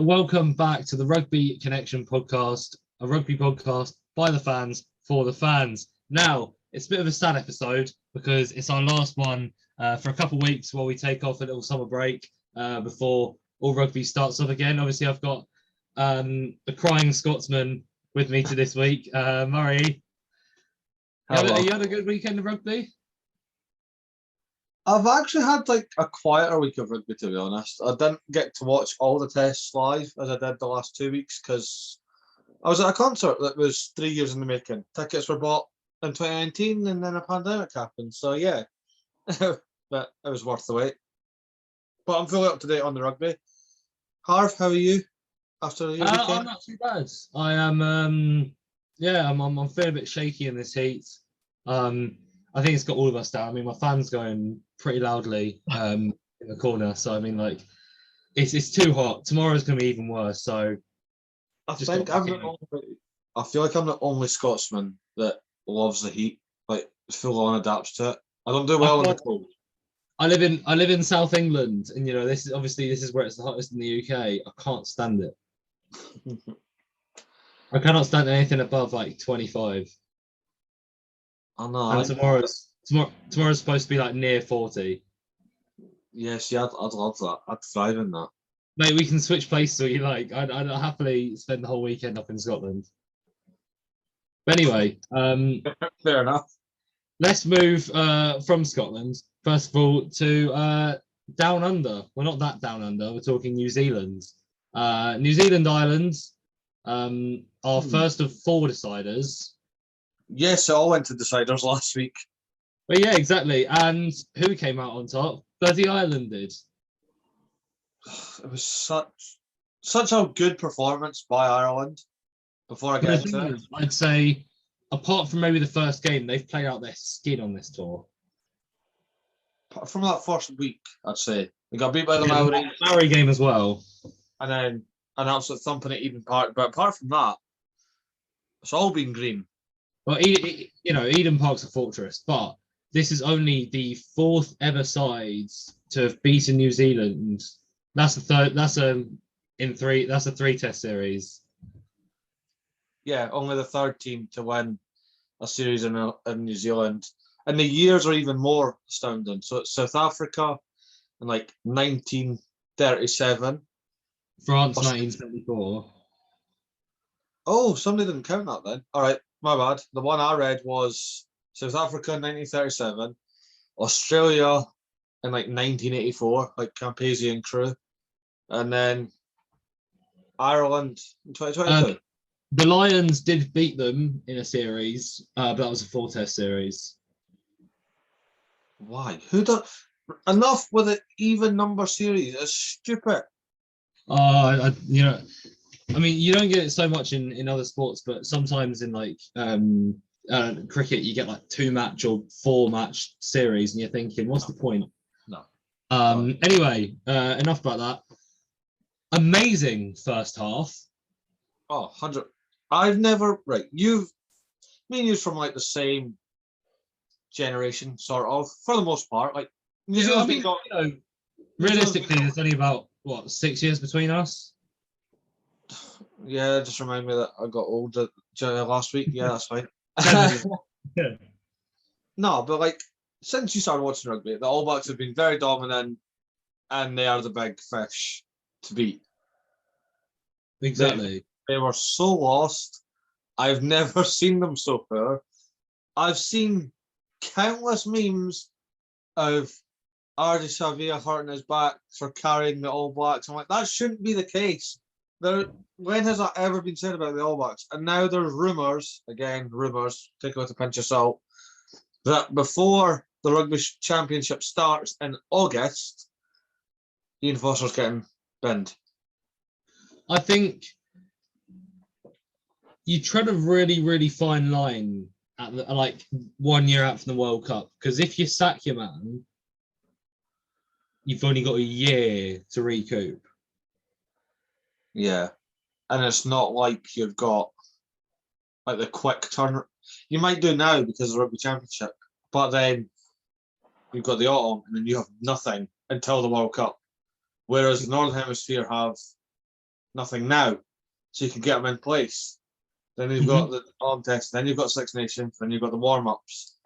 welcome back to the Rugby Connection podcast, a rugby podcast by the fans for the fans. Now, it's a bit of a sad episode because it's our last one for a couple of weeks while we take off a little summer break before all rugby starts up again. Obviously, I've got the crying Scotsman with me to this week, Murray. You had a good weekend of rugby? I've actually had like a quieter week of rugby, to be honest. I didn't get to watch all the tests live as I did the last 2 weeks because I was at a concert that was 3 years in the making. Tickets were bought in 2019 and then a pandemic happened. So yeah, but it was worth the wait. But I'm fully up to date on the rugby. Harv, how are you after your weekend? I'm not too bad. I am, I'm feeling a bit shaky in this heat. I think it's got all of us down. I mean, my fan's going pretty loudly in the corner. So, I mean, like, it's too hot. Tomorrow's going to be even worse. So, I feel like I'm the only Scotsman that loves the heat, like, full on adapts to it. I don't do well in the cold. I live in South England, and, you know, this is where it's the hottest in the UK. I can't stand it. I cannot stand anything above, like, 25. I know. And tomorrow's supposed to be like near 40. Yes, yeah, I'd love that. I'd thrive in that. Mate, we can switch places or you like. I'd happily spend the whole weekend up in Scotland. But anyway, fair enough. Let's move from Scotland, first of all, to down under. Well, not that down under. We're talking New Zealand. New Zealand Islands are first of 4 deciders. Yes, it all went to deciders last week. Well, yeah, exactly. And who came out on top? Bloody Ireland did. It was such a good performance by Ireland. Before I get into it, I'd say, apart from maybe the first game, they've played out their skin on this tour. Apart from that first week, I'd say they got beat by the Maori. Maori game as well, and then an absolute thumping at Eden Park. But apart from that, it's all been green. Well, Eden Park's a fortress, but this is only the 4th ever side to have beaten New Zealand. That's the third. That's a 3-test series. Yeah, only the 3rd team to win a series in New Zealand, and the years are even more astounding. So it's South Africa in like 1937, France 1974. Oh, somebody didn't count that then. All right. My bad. The one I read was South Africa in 1937, Australia in like 1984, like Campese and crew, and then Ireland in 2022. The Lions did beat them in a series, but that was a 4-test series. Why? Who does enough with an even number series? It's stupid. I mean, you don't get it so much in other sports, but sometimes in like cricket, you get like 2-match or 4-match series, and you're thinking, what's the point? No. Anyway, enough about that. Amazing first half. Oh, 100. I've never me and you're from like the same generation, sort of, for the most part. Like, realistically, there's only about 6 years between us. Yeah, just remind me that I got old last week. Yeah, that's fine. Yeah. No, but like since you started watching rugby, the All Blacks have been very dominant, and they are the big fish to beat. Exactly. They were so lost. I've never seen them so poor. I've seen countless memes of Ardi Savia hurting his back for carrying the All Blacks. I'm like, that shouldn't be the case. When has that ever been said about the All Blacks? And now there's rumours, take it with a pinch of salt, that before the Rugby Championship starts in August, Ian Foster's getting binned. I think you tread a really, really fine line at like 1 year out from the World Cup, because if you sack your man, you've only got a year to recoup. Yeah, and it's not like you've got like the quick turn. You might do now because of the Rugby Championship, but then you've got the autumn, and then you have nothing until the World Cup. Whereas the Northern Hemisphere have nothing now, so you can get them in place. Then you've got the arm test, then you've got Six Nations, then you've got the warm-ups.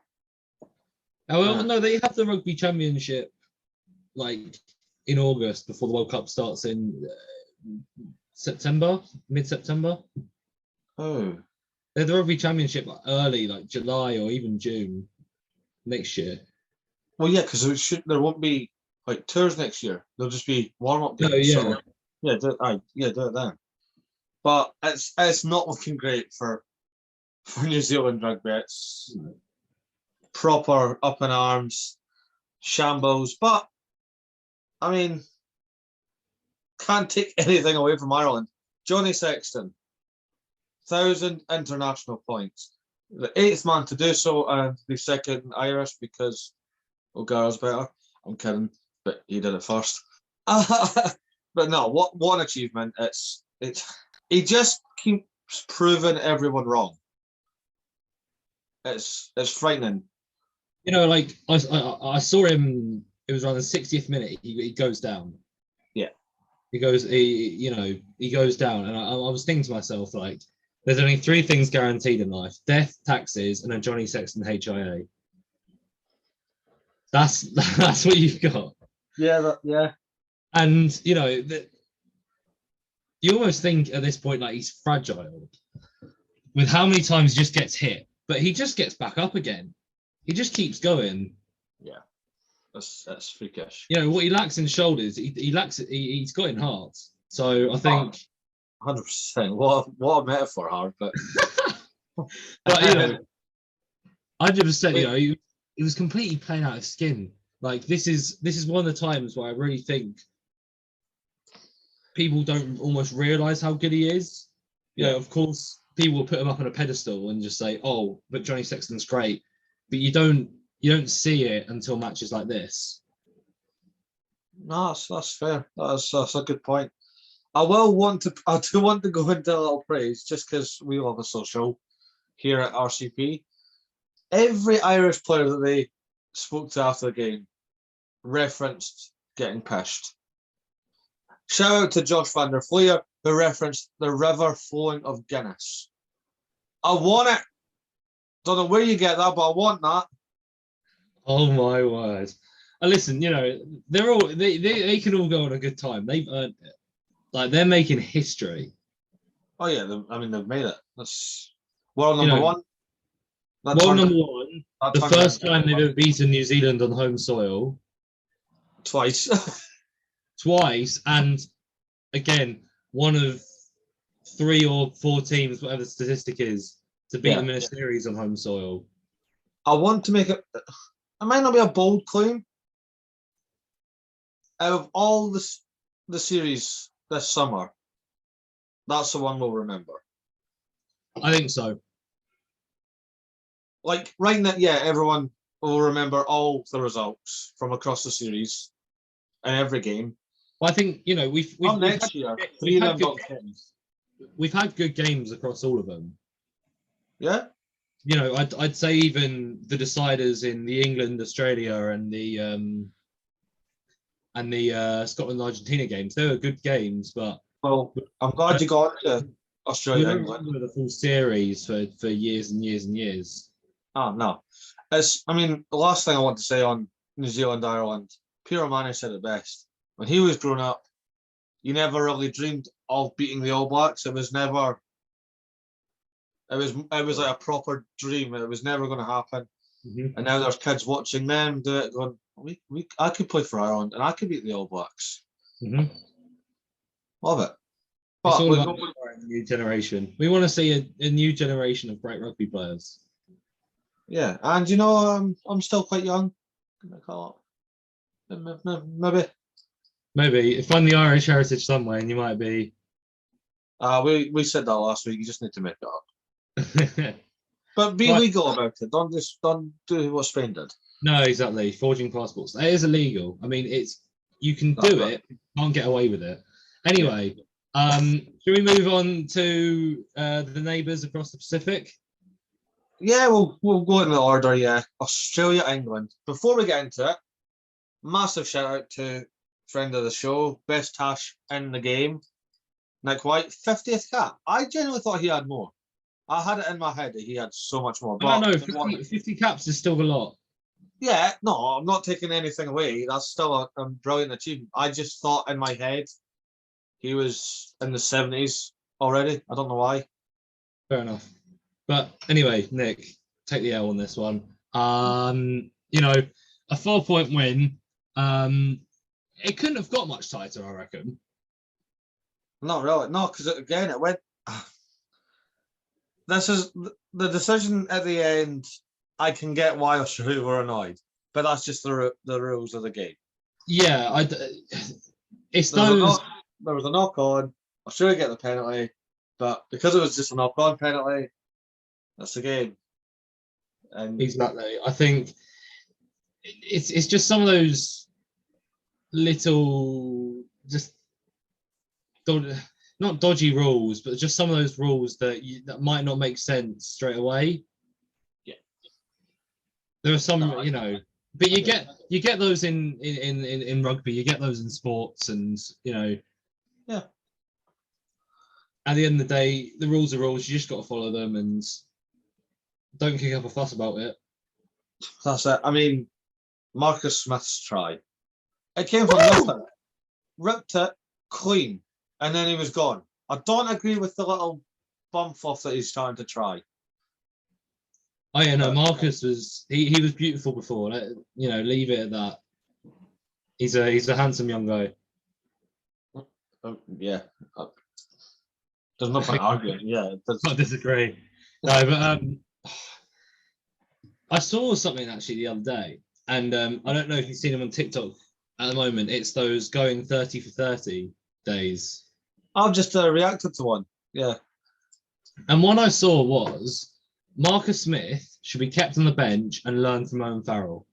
Oh, well, no, they have the Rugby Championship like in August before the World Cup starts in September, mid-September. Oh. They're the Rugby Championship like, early, like July or even June next year. Well, yeah, because there won't be like tours next year. There'll just be warm-up games. Oh, yeah. So, yeah, do it then. But it's not looking great for New Zealand rugby. It's proper up in arms, shambles. But I mean, can't take anything away from Ireland. Johnny Sexton, 1,000 international points. The 8th man to do so, and the second Irish because O'Gara's better. I'm kidding, but he did it first. But no, what an achievement! It's he just keeps proving everyone wrong. It's frightening. You know, like I saw him. It was around the 60th minute. He goes down. Yeah. He goes down, and I was thinking to myself, like, there's only 3 things guaranteed in life: death, taxes, and a Johnny Sexton HIA. That's what you've got. Yeah, yeah. And you know, you almost think at this point like he's fragile with how many times he just gets hit, but he just gets back up again. He just keeps going. Yeah, that's freakish. You know what he lacks in shoulders, he lacks it. He's got in heart. So I think 100%. What a metaphor, Harv. But but you know, 100%. You know, he was completely playing out of skin. Like this is one of the times where I really think people don't almost realize how good he is. You know, of course, people will put him up on a pedestal and just say, "Oh, but Johnny Sexton's great," but you don't see it until matches like this. No, that's fair. That's a good point. I do want to go into a little praise just because we love a social here at RCP. Every Irish player that they spoke to after the game referenced getting pished. Shout out to Josh van der Fleer, who referenced the river flowing of Guinness. I want it. Don't know where you get that, but I want that. Oh my word! Listen, you know they can all go on a good time. They've earned it. Like they're making history. Oh yeah, they've made it. That's world number one. World number one. The first time they've ever beaten New Zealand on home soil. Twice. Twice, and again, one of 3 or 4 teams, whatever the statistic is, to beat them in a series on home soil. I want to make it. It might not be a bold claim. Out of all the series this summer, that's the one we'll remember. I think so. Like right now, yeah, everyone will remember all the results from across the series and every game. Well, I think you know we've next year. We've had good games across all of them. Yeah. You know, I'd say even the deciders in the England, Australia, and the Scotland Argentina games, they were good games, but I'm glad you got to Australia. We don't remember the full series for years and years and years. Oh no, the last thing I want to say on New Zealand Ireland, Pierre O'Mahony said it best. When he was growing up, you never really dreamed of beating the All Blacks. It was never. It was like a proper dream. It was never going to happen. Mm-hmm. And now there's kids watching them do it, going, I could play for Ireland and I could beat the All Blacks. Mm-hmm. Love it. But it's all about a new generation. We want to see a new generation of great rugby players. Yeah, and you know, I'm still quite young. Maybe find the Irish heritage somewhere, and you might be. We said that last week. You just need to make it up. But be legal about it. Don't do what Spain did. No, exactly. Forging passports. That is illegal. I mean, you can do it. You can't get away with it. Anyway, should we move on to the neighbours across the Pacific? Yeah, we'll go in the order. Yeah, Australia, England. Before we get into it, massive shout out to friend of the show, best Tash in the game, Nick White, 50th cap. I genuinely thought he had more. I had it in my head that he had so much more. I don't know, 50 caps is still a lot. Yeah, no, I'm not taking anything away. That's still a brilliant achievement. I just thought in my head he was in the 70s already. I don't know why. Fair enough. But anyway, Nick, take the L on this one. You know, a 4-point win. It couldn't have got much tighter, I reckon. Not really. No, because again, it went. This is the decision at the end. I can get why Australia were annoyed, but that's just the rules of the game. Yeah, it's there those. Was there was a knock on. Australia get the penalty, but because it was just a knock on penalty, that's the game. And exactly, I think it's just some of those little just not dodgy rules, but just some of those rules that might not make sense straight away. Yeah, there are some, you know, but you get those in rugby, you get those in sports, and you know, yeah. At the end of the day, the rules are rules. You just got to follow them and don't kick up a fuss about it. That's it. I mean, Marcus Smith's try. It came from nothing. Ripped it clean, and then he was gone. I don't agree with the little bump off that he's trying to try. Oh yeah, no, Marcus was he was beautiful before. You know, leave it at that. He's a handsome young guy. Yeah. There's no point arguing. Yeah. I disagree. No, but I saw something actually the other day, and I don't know if you've seen them on TikTok at the moment. It's those going 30 for 30 days. I've just reacted to one. Yeah. And one I saw was Marcus Smith should be kept on the bench and learn from Owen Farrell.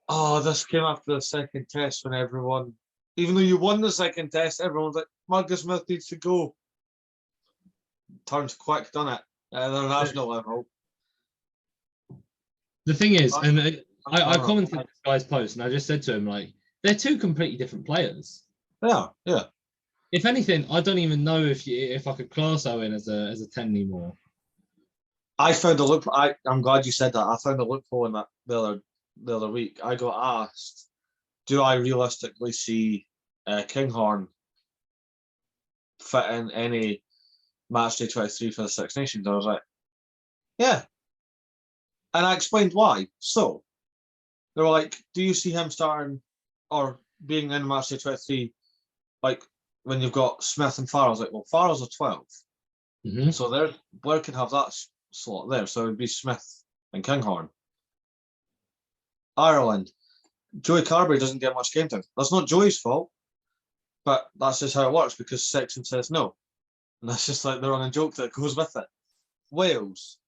Oh, this came after the second test when everyone, even though you won the second test, everyone's like, Marcus Smith needs to go. Turns quick, done it? At the national level. The thing is, and I commented on this guy's post, and I just said to him, like, they're two completely different players. Yeah, yeah. If anything, I don't even know if I could class Owen as a 10 anymore. I found a loophole. I'm glad you said that. I found a loophole in that the other week. I got asked, do I realistically see Kinghorn fit in any match day 23 for the Six Nations? I was like, yeah. And I explained why. So they were like, do you see him starting or being in match day 23 like when you've got Smith and Farrell? I was like, well, Farrell's a 12. Mm-hmm. So Blair can have that slot there. So it would be Smith and Kinghorn. Ireland, Joey Carberry doesn't get much game time. That's not Joey's fault, but that's just how it works because section says no. And that's just like the running joke that goes with it. Wales,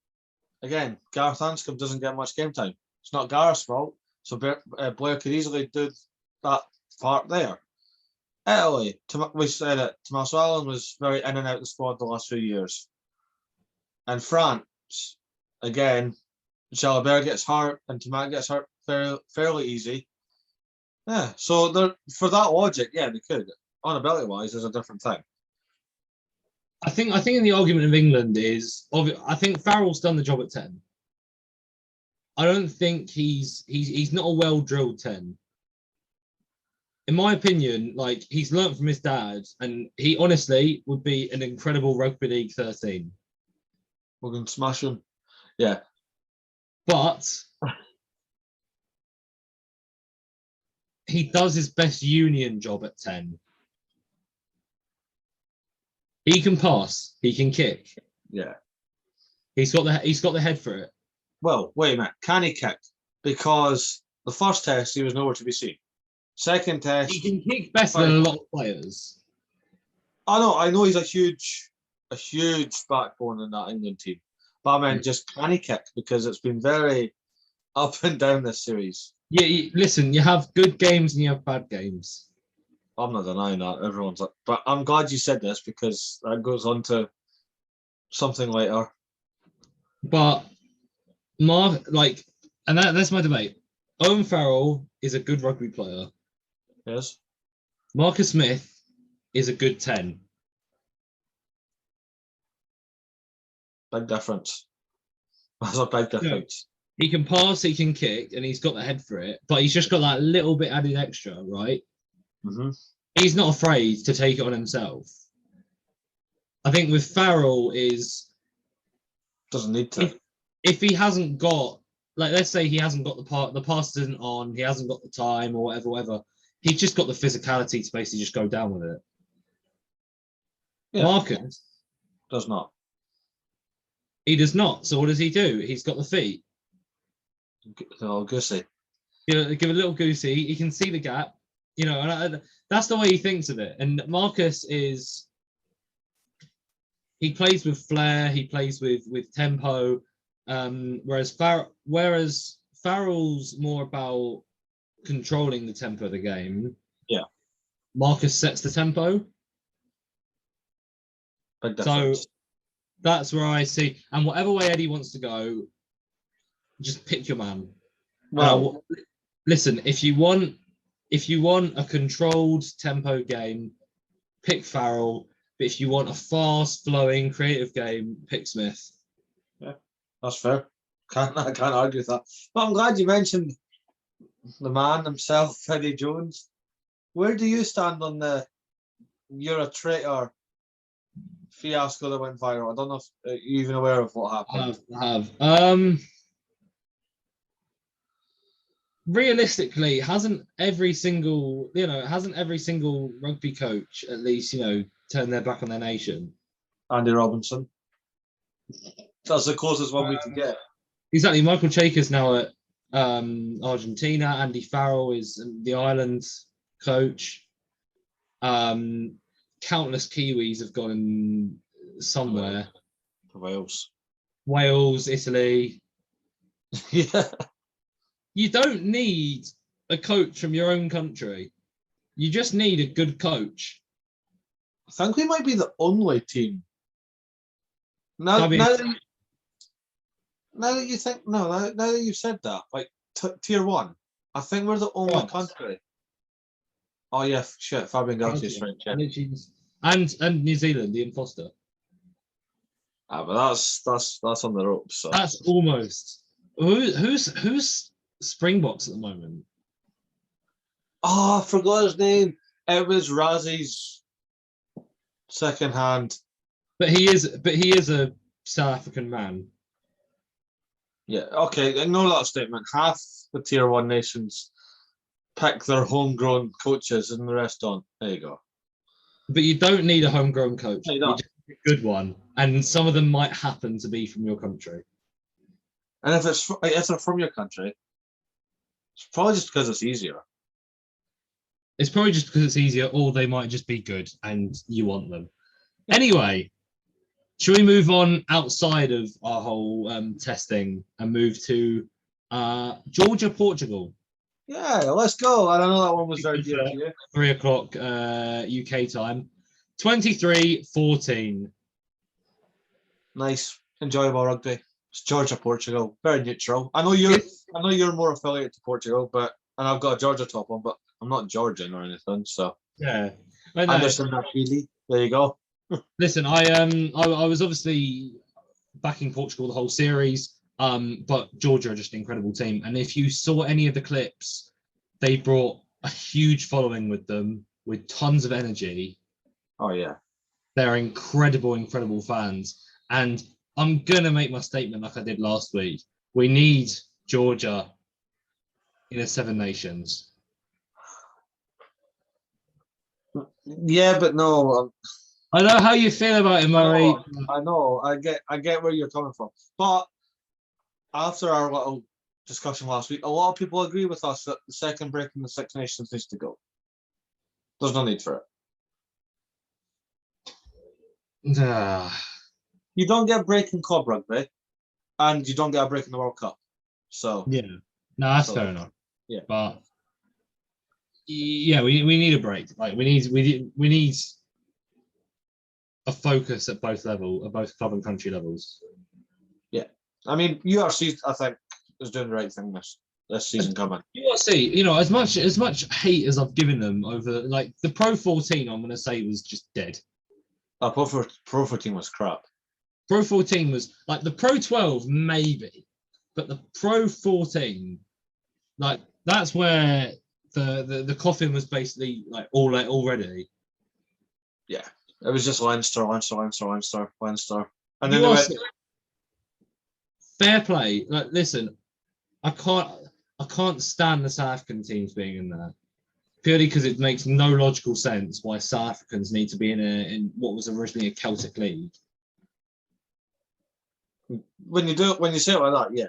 again, Gareth Anscombe doesn't get much game time. It's not Gareth's fault, so Blair could easily do that part there. Italy, we said it, Tommaso Allen was very in and out the squad the last few years. And France, again, Jalabert gets hurt and Tomat gets hurt fairly easy. Yeah, so for that logic, yeah, they could. On ability-wise, there's a different thing. I think in the argument of England is, I think Farrell's done the job at 10. I don't think he's not a well-drilled 10. In my opinion, like, he's learnt from his dad, and he honestly would be an incredible Rugby League 13. We're going to smash him. Yeah. But he does his best union job at 10. He can pass. He can kick. Yeah. He's got the head for it. Well, wait a minute. Can he kick? Because the first test, he was nowhere to be seen. Second test, he can kick better than a lot of players. I know he's a huge backbone in that England team. But I mean, just can he kick? Because it's been very up and down this series. Yeah, listen, you have good games and you have bad games. I'm not denying that. Everyone's like, but I'm glad you said this because that goes on to something later. But that's my debate. Owen Farrell is a good rugby player. Yes. Marcus Smith is a good 10. Big difference. That's a big difference. He can pass, he can kick, and he's got the head for it, but he's just got that little bit added extra, right? Mm-hmm. He's not afraid to take it on himself. I think with Farrell is... Doesn't need to. If he hasn't got, like, let's say he hasn't got the pass isn't on, he hasn't got the time or whatever, he's just got the physicality to basically just go down with it. Yeah. Marcus Does not. He does not. So what does he do? He's got the feet. Oh, goosey. Give a little goosey. He can see the gap. You know, and that's the way he thinks of it. And Marcus is... He plays with flair. He plays with tempo. Whereas Farrell's more about controlling the tempo of the game. Yeah. Marcus sets the tempo. Big difference. So that's where I see. And whatever way Eddie wants to go, just pick your man. Well, listen, if you want a controlled tempo game, pick Farrell. But if you want a fast flowing creative game, pick Smith. Yeah, that's fair. I can't argue with that. But I'm glad you mentioned the man himself, Eddie Jones. Where do you stand on the "you're a traitor" fiasco that went viral? I don't know if you're even aware of what happened. I have. Realistically, hasn't every single rugby coach at least, turned their back on their nation? Andy Robinson. That's the closest one we could get. Exactly. Michael Chaker's now at Argentina. Andy Farrell is the Ireland coach. Countless Kiwis have gone somewhere. Wales, Italy. Yeah. You don't need a coach from your own country. You just need a good coach. I think we might be the only team. Now that you've said that, like tier 1, I think we're the only country. Oh yeah, shit. Fabian Garcia's French. Yeah. And New Zealand, the imposter. Ah, but that's on the ropes. So. That's almost. Who's Springboks at the moment? Oh, I forgot his name. It was Razzie's second hand. But he is a South African man. Yeah, okay, ignore that statement. Half the tier 1 nations pick their homegrown coaches and the rest don't. There you go. But you don't need a homegrown coach. No, you You don't. just need a good one. And some of them might happen to be from your country. And if they're from your country, it's probably just because it's easier. It's probably just because it's easier, or they might just be good and you want them. Anyway, should we move on outside of our whole testing and move to Georgia, Portugal? Yeah, let's go. I don't know, that one was very dear to you. 3 o'clock UK time. 23-14. Nice, enjoyable rugby. It's Georgia, Portugal, very neutral. I know you're more affiliated to Portugal, and I've got a Georgia top on, but I'm not Georgian or anything. So yeah, Anderson Nachili. There you go. Listen, I was obviously backing Portugal the whole series, but Georgia are just an incredible team. And if you saw any of the clips, they brought a huge following with them, with tons of energy. Oh yeah, they're incredible fans. And I'm gonna make my statement like I did last week. We need Georgia in a 7 Nations. Yeah, but no. I know how you feel about it, Murray. I know. I get where you're coming from. But after our little discussion last week, a lot of people agree with us that the second break in the 6 Nations needs to go. There's no need for it. You don't get a break in club rugby, and you don't get a break in the World Cup. So yeah, no, that's fair enough. Yeah, but yeah, we need a break. Like we need a focus at both club and country levels. Yeah, I mean URC, I think, is doing the right thing this season coming. You got to see, as much hate as I've given them over, like, the Pro 14, I'm going to say was just dead. Pro 14 was crap. Pro 14 was like the Pro 12 maybe, but the Pro 14, like that's where the coffin was basically like already. Yeah, it was just Leinster, and then they went. Fair play. Like, listen, I can't stand the South African teams being in there purely because it makes no logical sense why South Africans need to be in what was originally a Celtic league. When you say it like that, yeah,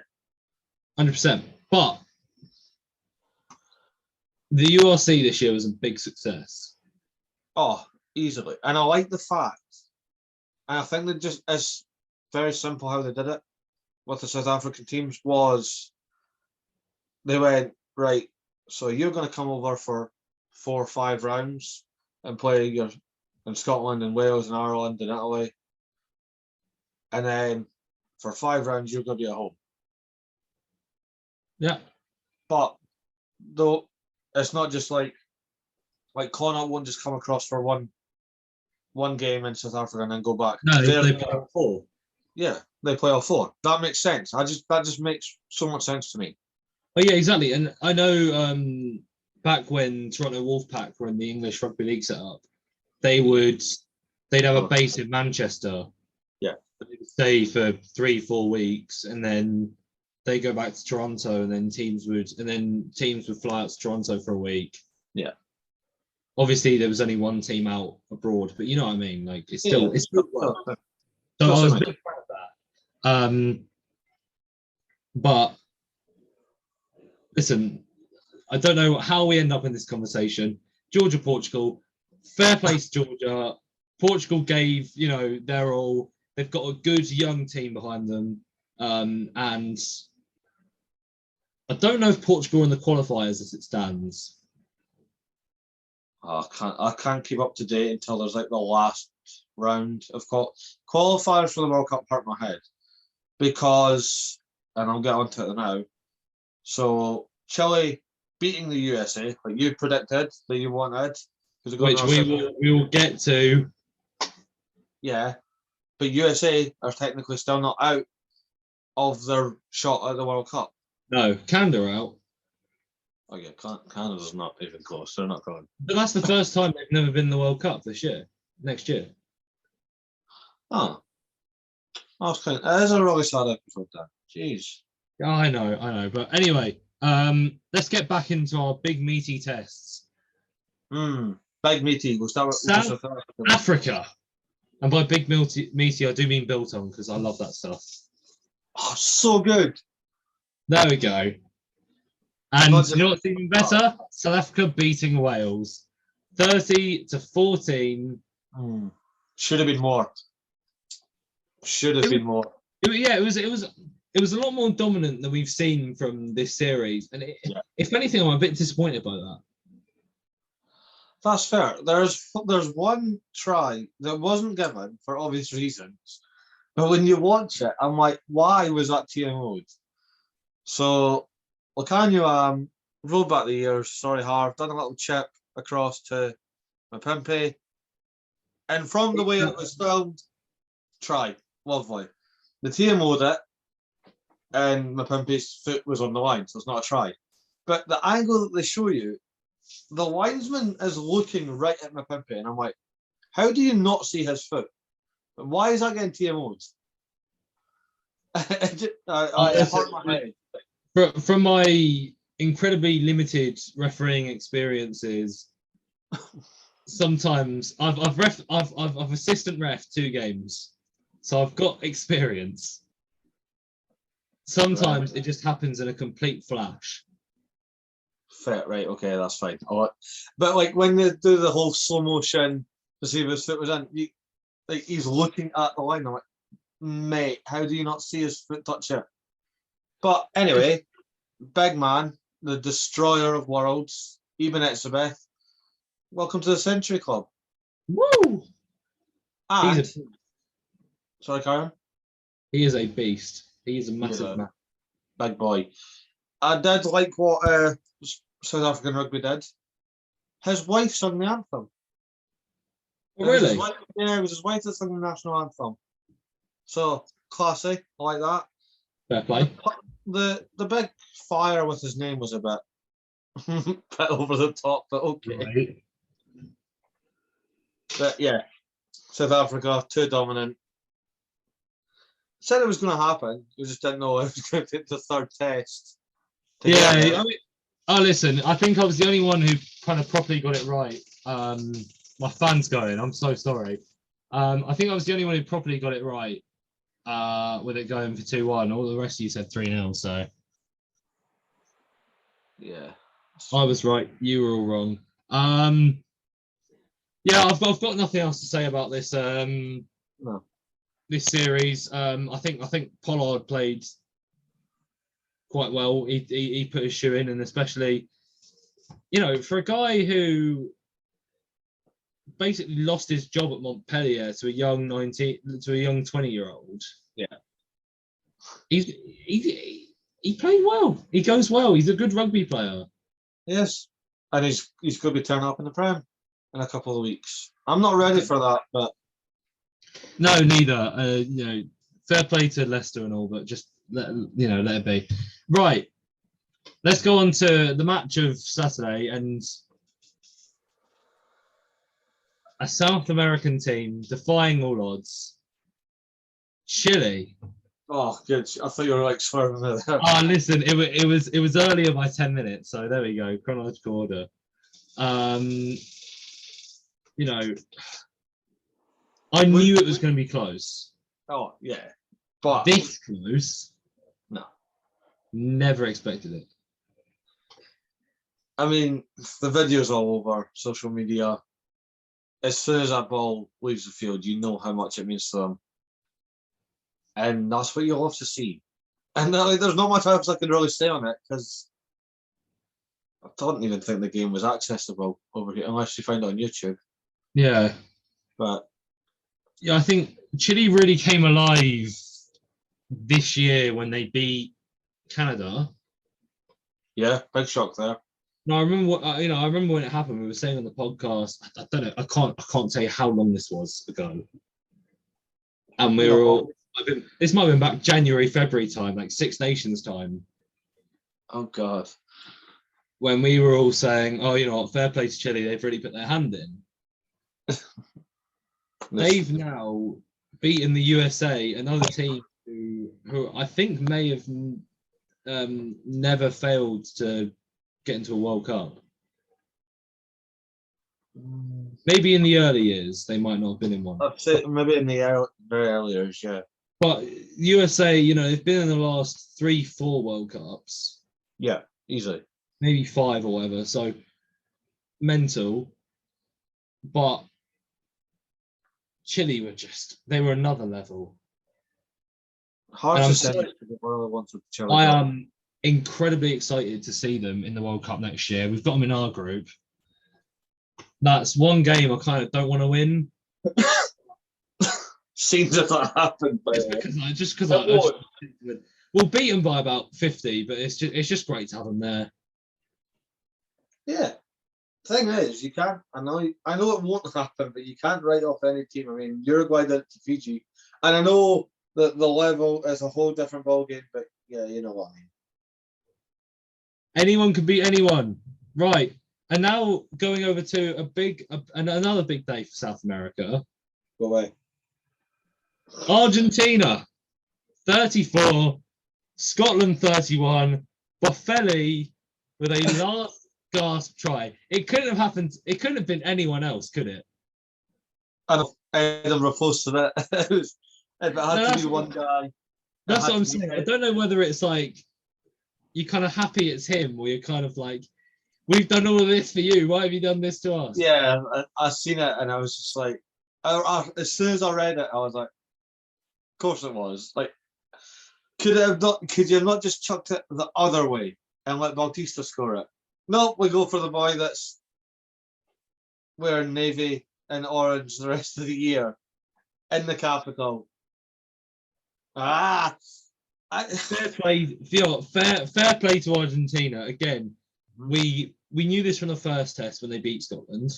100%. But the URC this year was a big success. Oh, easily, and I like the fact, and I think it's very simple how they did it with the South African teams was they went, right, so you're going to come over for 4 or 5 rounds and play in Scotland and Wales and Ireland and Italy, and then for 5 rounds you're going to be at home. Yeah, but though it's not just like Connacht won't just come across for one game in South Africa and then go back. No, they play all 4. Yeah, they play all 4. That makes sense. That just makes so much sense to me. Oh yeah, exactly. And I know back when Toronto Wolfpack were in the English Rugby League setup, they'd have a base in Manchester. Yeah. They would stay for 3-4 weeks and then they go back to Toronto and then teams would fly out to Toronto for a week. Yeah. Obviously there was only one team out abroad, but you know what I mean? Like it's still work. So I was a big fan of that. But listen, I don't know how we end up in this conversation. Georgia, Portugal, fair play to Georgia. Portugal gave, they're all, they've got a good young team behind them. And I don't know if Portugal are in the qualifiers as it stands. I can't keep up to date until there's like the last round of qualifiers for the World Cup hurt my head because, and I'll get onto it now. So Chile beating the USA, like you predicted that you wanted, which we will get to. Yeah, but USA are technically still not out of their shot at the World Cup. No, Canada are out. Oh yeah, Canada's not even close. They're not going. But that's the first time they've never been in the World Cup next year. Oh, that is a really sad episode, Dan. Jeez. Yeah, I know. But anyway, let's get back into our big meaty tests. Big meaty. We'll start with South Africa. And by big meaty, I do mean biltong because I love that stuff. Oh, so good. There we go. And you know what's even better? South Africa beating Wales, 30-14. Should have been more. Yeah, it was a lot more dominant than we've seen from this series, and if anything, I'm a bit disappointed by that. That's fair. There's one try that wasn't given for obvious reasons, but when you watch it, I'm like, why was that TMO'd? So, Lacanio rolled back the ears. Sorry, Harv. Done a little chip across to Mapimpi, and from the way it was filmed, try lovely. The TMO'd it, and Mapimpi's foot was on the line, so it's not a try. But the angle that they show you, the linesman is looking right at Mapimpi, and I'm like, how do you not see his foot? Why is that getting TMO'd? It hurt my head. From my incredibly limited refereeing experiences, sometimes I've assistant ref 2 games, so I've got experience. Sometimes it just happens in a complete flash. Fair, right? Okay, that's fine. But like when they do the whole slow motion to see if his foot was in, he's looking at the line. I'm like, mate, how do you not see his foot touch it? But anyway, big man, the destroyer of worlds, Eben Etzebeth, welcome to the Century Club. Woo! And sorry, Karen. He is a beast. He is a massive man. Big boy. I did like what South African rugby did. His wife sung the anthem. Oh, really? It was his wife that sung the national anthem. So classy, I like that. Fair play. The big fire with his name was a bit, bit over the top, but okay. Right. But yeah, South Africa too dominant. Said it was going to happen. We just didn't know it was going to take the third test. Yeah. I mean, oh, listen. I think I was the only one who kind of properly got it right. My fan's going. I'm so sorry. I think I was the only one who properly got it right. With it going for 2-1. All the rest of you said 3-0. So yeah, I was right. You were all wrong. Yeah, I've got nothing else to say about this. No. This series. I think Pollard played quite well. He put his shoe in, and especially, for a guy who basically lost his job at Montpellier to a young 20-year-old. Yeah, he played well. He goes well. He's a good rugby player. Yes, and he's going to be turning up in the Prem in a couple of weeks. I'm not ready for that, but no, neither. Fair play to Leicester and all, but just let it be. Right, let's go on to the match of Saturday, and a South American team defying all odds. Chile. oh, good. I thought you were like swerving there. Oh, listen, it was earlier by 10 minutes, so there we go, chronological order. I knew it was going to be close. Oh yeah, but This close? No, never expected it. I mean, the video's all over social media. As soon as that ball leaves the field, you know how much it means to them. And that's what you'll have to see. And there's not much else I can really say on it, because I don't even think the game was accessible over here, unless you find it on YouTube. Yeah. But yeah, I think Chile really came alive this year when they beat Canada. yeah, big shock there. No, I remember I remember when it happened. We were saying on the podcast. I don't know. I can't tell you how long this was ago. And we were all. This might have been back January, February time, like Six Nations time. Oh God. When we were all saying, "Oh, what? Fair play to Chile. They've really put their hand in." They've now beaten the USA, another team who I think may have never failed to get into a World Cup. Maybe in the early years they might not have been in one. I'd say maybe in the very early years, yeah. But USA, they've been in the last 3-4 World Cups. Yeah, easily. Maybe 5 or whatever. So mental. But Chile they were another level. Hard to say. I am incredibly excited to see them in the World Cup next year. We've got them in our group. That's one game I kind of don't want to win. Seems to not happen. Just because we'll beat them by about 50, but it's just great to have them there. Yeah. Thing is, you can't. I know it won't happen, but you can't write off any team. I mean, Uruguay did it to Fiji, and I know that the level is a whole different ballgame. But yeah, you know what I mean. Anyone can beat anyone, right? And now going over to another big day for South America. Go away. Argentina, 34, Scotland 31, Boffelli with a last gasp try. It couldn't have happened. It couldn't have been anyone else, could it? I know Edinburgh posted it. If it had to be one guy. That's what I'm saying. I don't know whether it's like you're kind of happy it's him, or you're kind of like, we've done all of this for you. Why have you done this to us? Yeah, I seen it and I was just like, as soon as I read it, I was like, of course it was. Like, could you have not just chucked it the other way and let Bautista score it? No, we go for the boy that's wearing navy and orange the rest of the year in the capital. And Fair play, fair play to Argentina. Again, we knew this from the first test when they beat Scotland.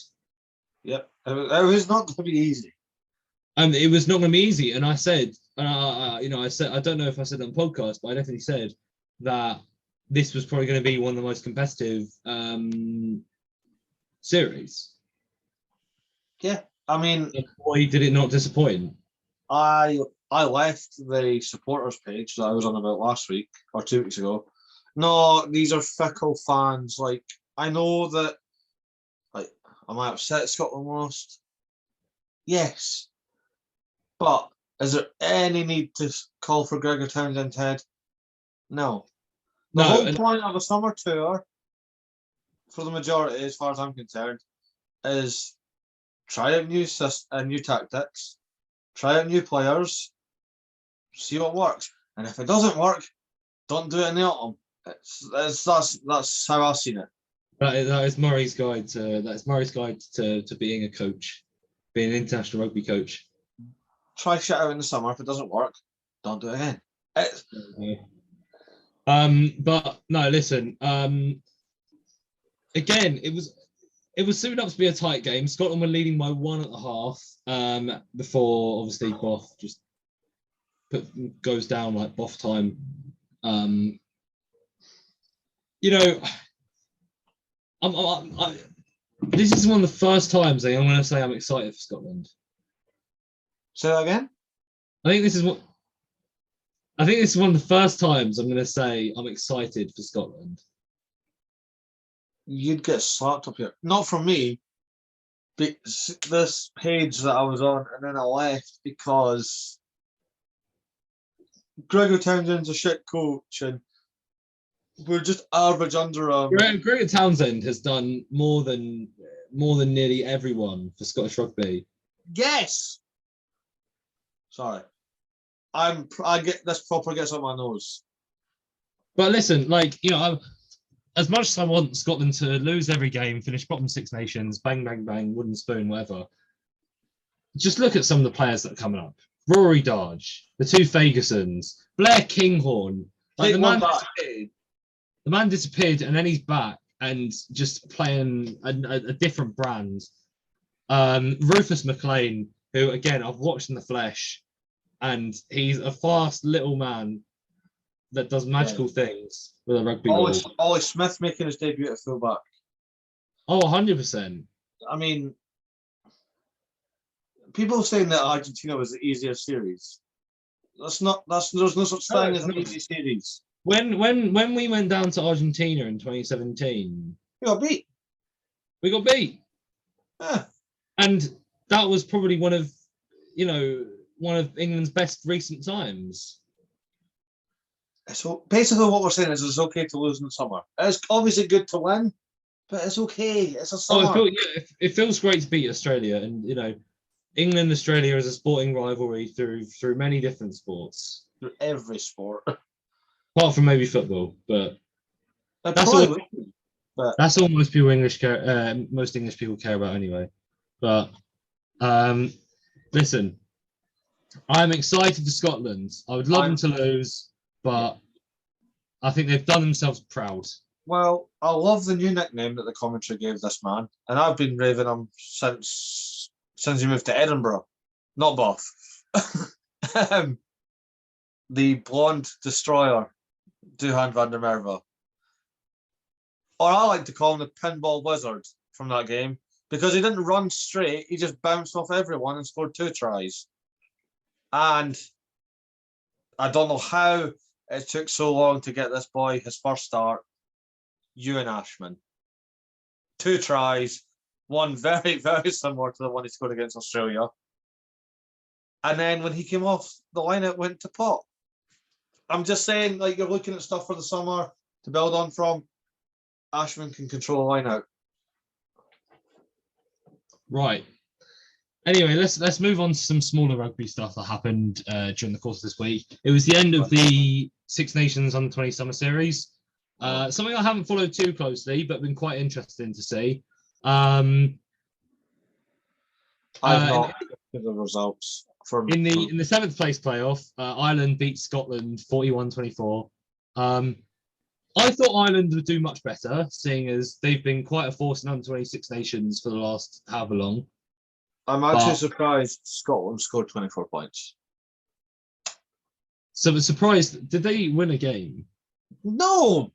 Yep, it was not going to be easy. And it was not going to be easy. And I said, I said, I don't know if I said it on podcast, but I definitely said that this was probably going to be one of the most competitive series. Yeah, I mean, boy, did it not disappoint. I left the supporters page that I was on about last week or 2 weeks ago. No, these are fickle fans. Like, I know that, like, am I upset Scotland lost? Yes. But is there any need to call for Gregor Townsend's head? No. The whole point of a summer tour, for the majority, as far as I'm concerned, is try out new tactics, try out new players, see what works. And if it doesn't work, don't do it in the autumn. That's how I've seen it. That is Murray's guide to being a coach, being an international rugby coach. Try shit out in the summer. If it doesn't work, don't do it again. But no, listen. Again, it was suited up to be a tight game. Scotland were leading by 1 at the half. Before obviously Boff just goes down like Boff time. This is one of the first times I'm going to say I'm excited for Scotland. Say that again? I think this is one of the first times I'm going to say I'm excited for Scotland. You'd get slapped up here. Not from me. But this page that I was on, and then I left because Gregor Townsend's a shit coach, and we're just average under him. Gregor Townsend has done more than nearly everyone for Scottish rugby. Yes. Sorry, I get this proper gets on my nose. But listen, as much as I want Scotland to lose every game, finish bottom Six Nations, bang bang bang, wooden spoon, whatever. Just look at some of the players that are coming up: Rory Darge, the two Fergusons, Blair Kinghorn. The man disappeared, and then he's back and just playing a different brand. Rufus McLean, who again I've watched in the flesh, and he's a fast little man that does magical things with a rugby ball. Ollie Smith making his debut at fullback. Oh, 100%. I mean, people saying that Argentina was the easiest series. There's no such thing as an easy series. When we went down to Argentina in 2017, we got beat. Yeah. And that was probably one of England's best recent times. So basically what we're saying is it's okay to lose in the summer. It's obviously good to win, but it's okay. It's a summer. It feels great to beat Australia, and England and Australia is a sporting rivalry through many different sports. Through every sport. Apart from maybe football, but that's all most English people care about anyway. But listen, I'm excited for Scotland. I would love them to lose, but I think they've done themselves proud. Well, I love the new nickname that the commentary gave this man, and I've been raving him since he moved to Edinburgh, not Bath. The blonde destroyer, Duhan van der Merwe. Or I like to call him the pinball wizard from that game, because he didn't run straight, he just bounced off everyone and scored 2 tries. And I don't know how it took so long to get this boy his first start, Ewan Ashman. 2 tries, one very, very similar to the one he scored against Australia. And then when he came off the line, it went to pot. I'm just saying, you're looking at stuff for the summer to build on from. Ashman can control the line out. Right. Anyway, let's move on to some smaller rugby stuff that happened during the course of this week. It was the end of the Six Nations Under-20 Summer Series. Something I haven't followed too closely, but been quite interesting to see. I've not looked at the results. In the 7th place playoff, Ireland beat Scotland 41-24. I thought Ireland would do much better, seeing as they've been quite a force in under-26 nations for the last however long. I'm actually surprised Scotland scored 24 points. So I was surprised. Did they win a game? No!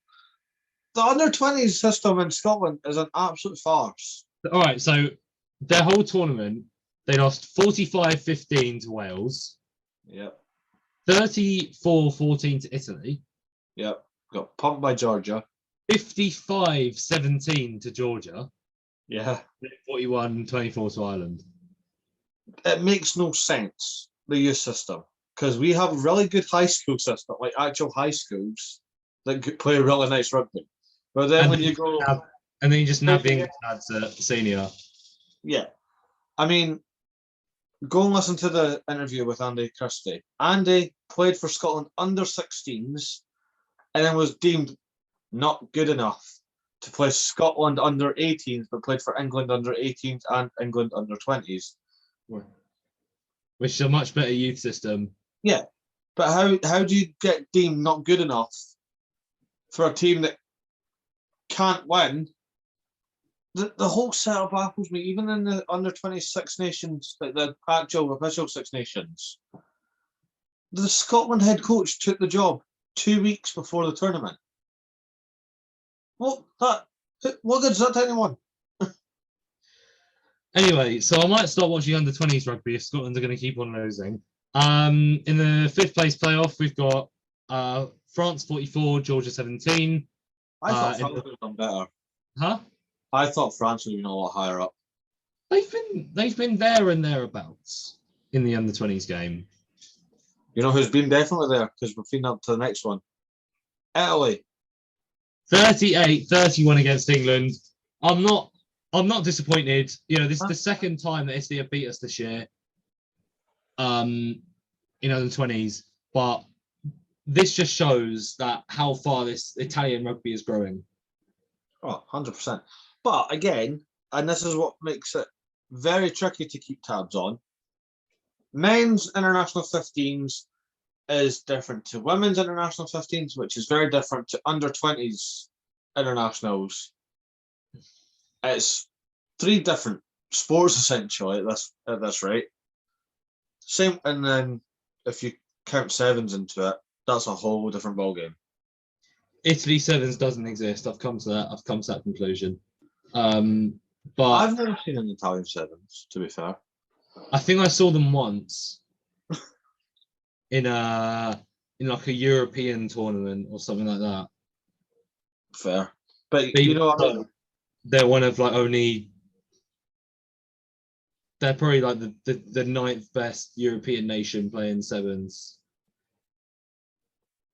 The under-20s system in Scotland is an absolute farce. All right, so their whole tournament, they lost 45-15 to Wales. Yep. 34-14 to Italy. Yep. Got pumped by Georgia. 55-17 to Georgia. Yeah. 41-24 to Ireland. It makes no sense, the youth system, because we have really good high school system, like actual high schools that play really nice rugby. But then when you go... And then you just nab the English lads at senior. Yeah. I mean, go and listen to the interview with Andy Christie. Andy played for Scotland under 16s and then was deemed not good enough to play Scotland under 18s, but played for England under 18s and England under 20s. Which is a much better youth system. Yeah. But how do you get deemed not good enough for a team that can't win? The whole setup baffles me, even in the under 26 nations, like the actual official Six Nations. The Scotland head coach took the job 2 weeks before the tournament. What good is that to anyone? Anyway, so I might start watching under 20s rugby if Scotland are going to keep on losing. In the 5th place playoff, we've got France 44, Georgia 17. I thought France would have done better. Huh? I thought France would have been a lot higher up. They've been there and thereabouts in the under 20s game. You know who's been definitely there, because we're feeding up to the next one. Italy. 38-31 against England. I'm not disappointed. You know, this is the second time that Italy have beat us this year. In under 20s, but this just shows that how far this Italian rugby is growing. Oh, 100%. But again, and this is what makes it very tricky to keep tabs on, men's international 15s is different to women's international 15s, which is very different to under 20s internationals. It's 3 different sports essentially at this rate. Same, and then if you count sevens into it, that's a whole different ballgame. Italy sevens doesn't exist. I've come to that conclusion. But I've never seen an Italian sevens, to be fair. I think I saw them once in like a European tournament or something like that. Fair, but you know what I mean? They're one of like only. They're probably like the 9th best European nation playing sevens.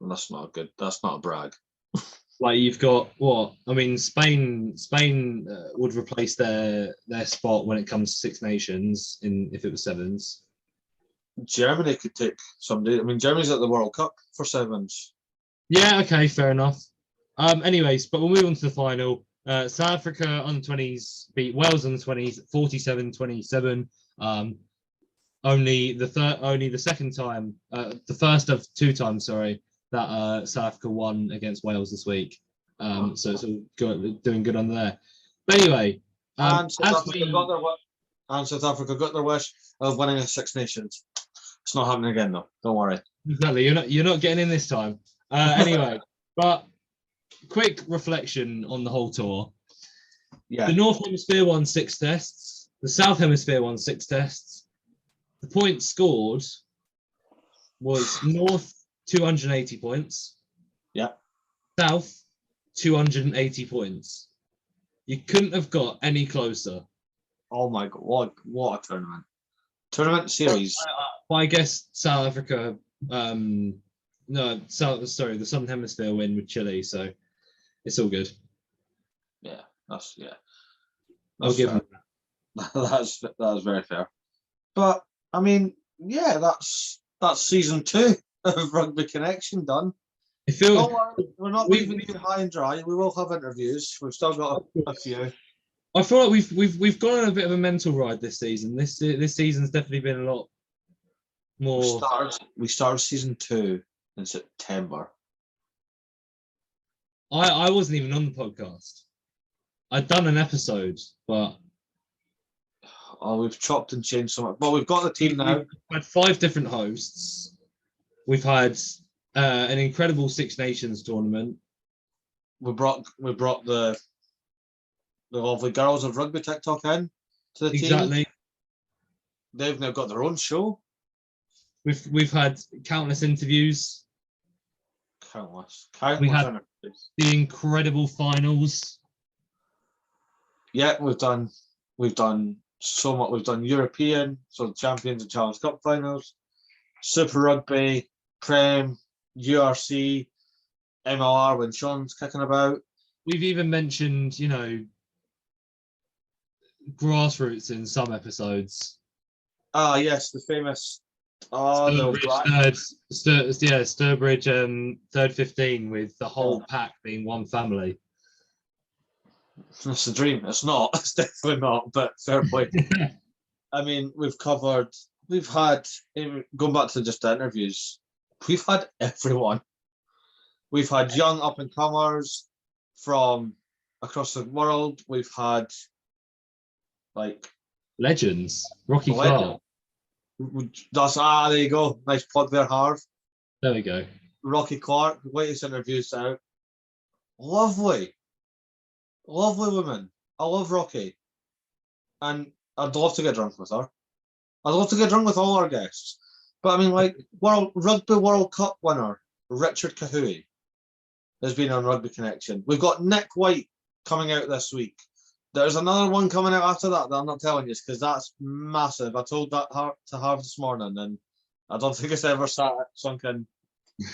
That's not good. That's not a brag. Like you've got what? I mean, Spain would replace their spot when it comes to Six Nations if it was sevens. Germany could take somebody. I mean, Germany's at the World Cup for sevens. Yeah, okay, fair enough. Anyways, but we'll move on to the final. South Africa under 20s beat Wales under 20s 47-27. Only the second time, the first of 2 times, sorry, that South Africa won against Wales this week. So it's all doing good on there. But anyway, and South Africa got their wish of winning a Six Nations. It's not happening again, though. Don't worry. Exactly. You're not getting in this time. Anyway, but quick reflection on the whole tour. Yeah. The North Hemisphere won 6 tests. The South Hemisphere won 6 tests. The points scored was North 280 points. Yeah. South 280 points. You couldn't have got any closer. Oh my God! What a tournament! Tournament series. Well, I guess South Africa. The Southern Hemisphere win with Chile, so it's all good. Yeah, that's I'll give them that. That's very fair. But I mean, yeah, that's season 2 of Rugby Connection done. Don't worry, we're not leaving you high and dry. We will have interviews. We've still got a few. I feel like we've gone on a bit of a mental ride this season. This season's definitely been a lot more. We started season 2 in September. I wasn't even on the podcast. I'd done an episode, but we've chopped and changed so much. Well, we've got the team now. We've had 5 different hosts. We've had an incredible Six Nations tournament. We brought the lovely girls of Rugby TikTok in to the team. Exactly. They've now got their own show. We've had countless interviews. Countless We had interviews. the incredible finals. Yeah, we've done so much. We've done European, so the Champions and Challenge Cup finals, Super Rugby, Prem, URC, MLR when Sean's kicking about. We've even mentioned, grassroots in some episodes. Ah, yes, the famous. Sturbridge, third 15 with the whole pack being one family. It's a dream. It's not. It's definitely not. But fair play. I mean, we've had, going back to just the interviews, we've had everyone. We've had young up and comers from across the world. We've had legends. RugbyKyle. There you go. Nice plug there, Harv. There we go. Rocky Clark, latest interviews out. Lovely woman. I love Rocky. And I'd love to get drunk with her. I'd love to get drunk with all our guests. But I mean, Rugby World Cup winner, Richard Kahui, has been on Rugby Connection. We've got Nick White coming out this week. There's another one coming out after that I'm not telling you because that's massive. I told that to Harv this morning and I don't think it's ever sunk in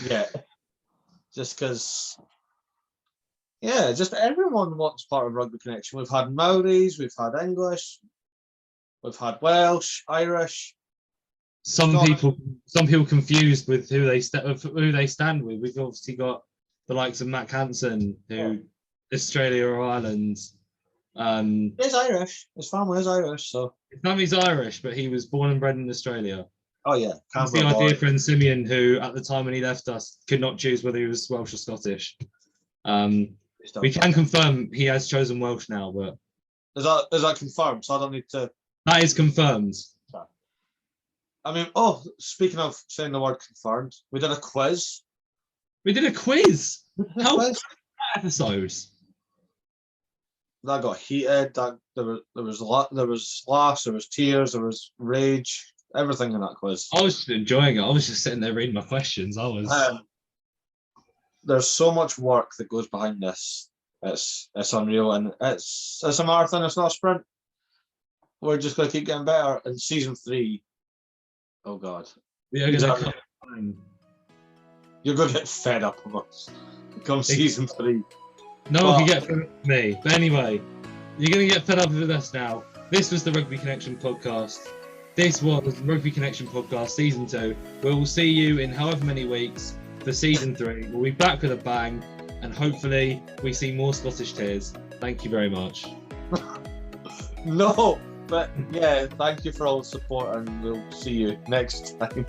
yet. Just because, just everyone wants part of Rugby Connection. We've had Maoris, we've had English, we've had Welsh, Irish. Some people confused with who they stand with. We've obviously got the likes of Matt Hansen, who Australia or Ireland. He's Irish. His family is Irish, so his family's Irish, but he was born and bred in Australia. Oh yeah, that's the idea for Simeon, who at the time when he left us could not choose whether he was Welsh or Scottish. We can confirm he has chosen Welsh now, but is that confirmed? So I don't need to. That is confirmed. I mean, speaking of saying the word confirmed, we did a quiz. How many episodes? That got heated. There was laughs, there was tears, there was rage, everything in that quiz. I was just enjoying it. I was just sitting there reading my questions. There's so much work that goes behind this. It's unreal, and it's a marathon. It's not a sprint. We're just going to keep getting better. In season 3, oh god, you're going to get fed up of us. Come season 3. No one can get fed up with me. But anyway, you're going to get fed up with us now. This was the Rugby Connection podcast. This was the Rugby Connection podcast, season 2. We will see you in however many weeks for season 3. We'll be back with a bang, and hopefully we see more Scottish tears. Thank you very much. No, but thank you for all the support, and we'll see you next time.